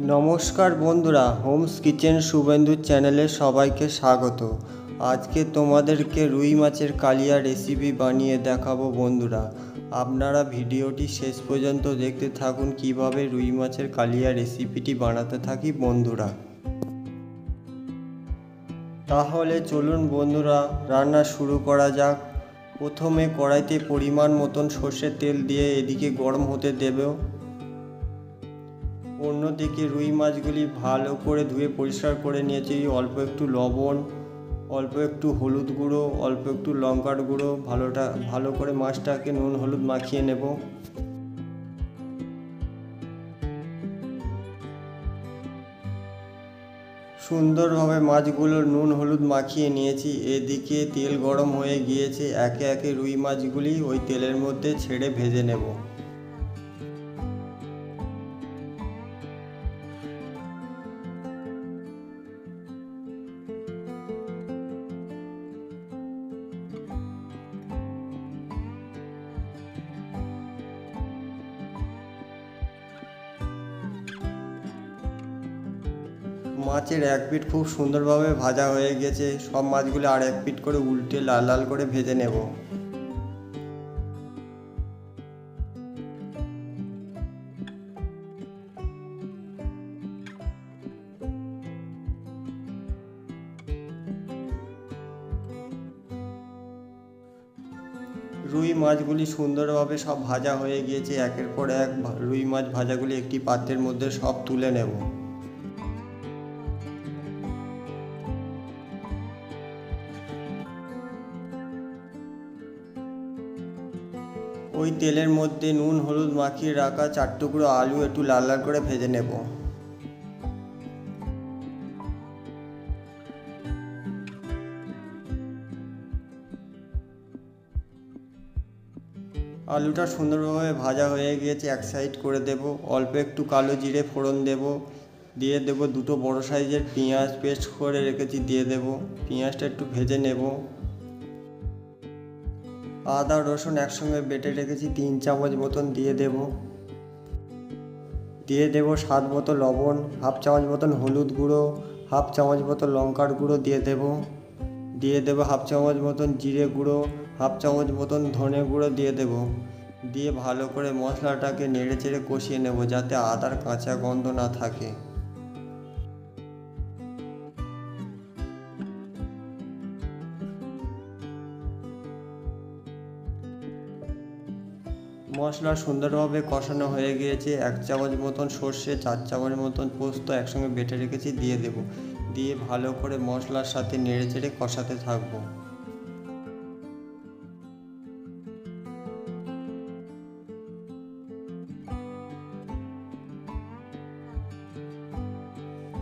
নমস্কার বন্ধুরা, Holmes kitchen Suvendu চ্যানেলে সবাইকে স্বাগত। আজকে তোমাদেরকে রুই মাছের কালিয়া রেসিপি বানিয়ে দেখাবো বন্ধুরা। আপনারা ভিডিওটি শেষ পর্যন্ত দেখতে থাকুন কিভাবে রুই মাছের কালিয়া রেসিপিটি বানাতে থাকি বন্ধুরা। তাহলে চলুন বন্ধুরা, রান্না শুরু করা যাক। প্রথমে কড়াইতে পরিমাণ মতন সর্ষের তেল দিয়ে এদিকে গরম হতে দেবে। অন্যদিকে রুই মাছগুলি ভালো করে ধুয়ে পরিষ্কার করে নিয়েছি। অল্প একটু লবণ, অল্প একটু হলুদ গুঁড়ো, অল্প একটু লঙ্কার গুঁড়ো, ভালো করে মাছটাকে নুন হলুদ মাখিয়ে নেব। সুন্দরভাবে মাছগুলো নুন হলুদ মাখিয়ে নিয়েছি। এদিকে তেল গরম হয়ে গিয়েছে, একে একে রুই মাছগুলি ওই তেলের মধ্যে ছেড়ে ভেজে নেব। মাছের এক পিঠ খুব সুন্দরভাবে ভাজা হয়ে গেছে। সব মাছগুলো আর এক পিঠ করে উল্টে লাল লাল করে ভেজে নেব। রুই মাছগুলি সুন্দরভাবে সব ভাজা হয়ে গিয়েছে। একের পর এক রুই মাছ ভাজাগুলি একটি পাত্রের মধ্যে সব তুলে নেব। ওই তেলের মধ্যে নুন হলুদ মাখিয়ে রাখা 4 টুকরো আলু একটু লাল লাল করে ভেজে নেব। আলুটা সুন্দরভাবে ভাজা হয়ে গিয়েছে, এক সাইড করে দেব। অল্প একটু কালো জিরে ফোড়ন দেব। দিয়ে দেব দুটো বড় সাইজের পেঁয়াজ পেস্ট করে রেখেছি, দিয়ে দেব। পেঁয়াজটা একটু ভেজে নেব। আদা রসুন একসঙ্গে বেটে রেখেছি 3 চামচ মতন দিয়ে দেব। দিয়ে দেব স্বাদ মতো লবণ, হাফ চামচ মতন হলুদ গুঁড়ো, হাফ চামচ মতো লঙ্কার গুঁড়ো দিয়ে দেব। দিয়ে দেব হাফ চামচ মতন জিরে গুঁড়ো, হাফ চামচ মতন ধনে গুঁড়ো দিয়ে দেব। দিয়ে ভালো করে মশলাটাকে নেড়ে চেড়ে কষিয়ে নেব, যাতে আদার কাঁচা গন্ধ না থাকে। মশলা সুন্দরভাবে কষানো হয়ে গিয়েছে। 1 চামচ মতন সর্ষে, 4 চামচ মতন পোস্ত একসঙ্গে বেটে রেখেছি, দিয়ে দেব। দিয়ে ভালো করে মশলার সাথে নেড়ে চেড়ে কষাতে থাকবো।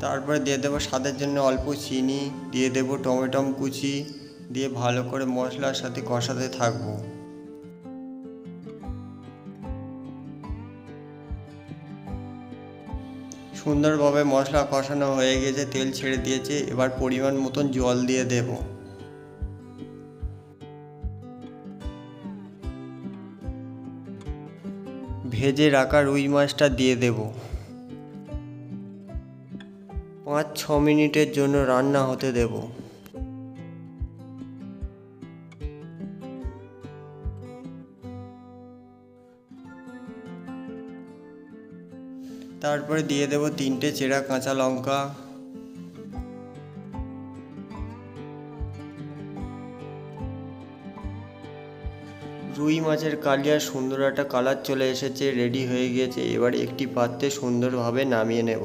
তারপরে দিয়ে দেবো স্বাদের জন্য অল্প চিনি, দিয়ে দেবো টমেটো কুচি, দিয়ে ভালো করে মশলার সাথে কষাতে থাকবো। সুন্দরভাবে মশলা কষানো হয়ে গেছে, তেল ছেড়ে দিয়েছে। এবার পরিমাণ মতন জল দিয়ে দেব। ভেজে রাখা রুই মাছটা দিয়ে দেব। 5-6 মিনিটের জন্য রান্না হতে দেব। তারপরে দিয়ে দেব 3টে চেরা কাঁচা লঙ্কা। রুই মাছের কালিয়ার সুন্দর একটা কালার চলে এসেছে, রেডি হয়ে গিয়েছে। এবার একটি পাত্রে সুন্দরভাবে নামিয়ে নেব।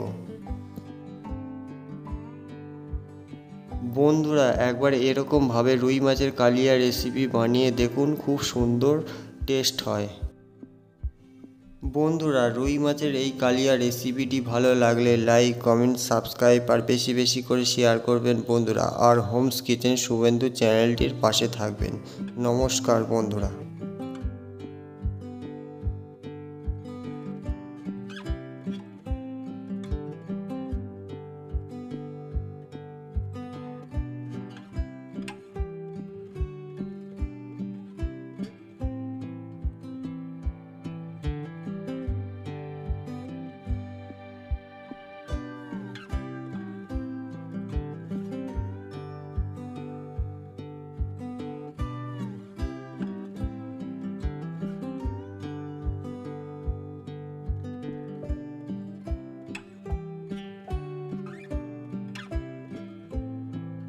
বন্ধুরা, একবার এরকমভাবে রুই মাছের কালিয়া রেসিপি বানিয়ে দেখুন, খুব সুন্দর টেস্ট হয়। বন্ধুরা, রুই মাছের এই কালিয়া রেসিপিটি ভালো লাগলে লাইক কমেন্ট সাবস্ক্রাইব আর বেশি বেশি করে শেয়ার করবেন বন্ধুরা। আর হোমস কিচেন শুভেন্দু চ্যানেলটির পাশে থাকবেন। নমস্কার বন্ধুরা।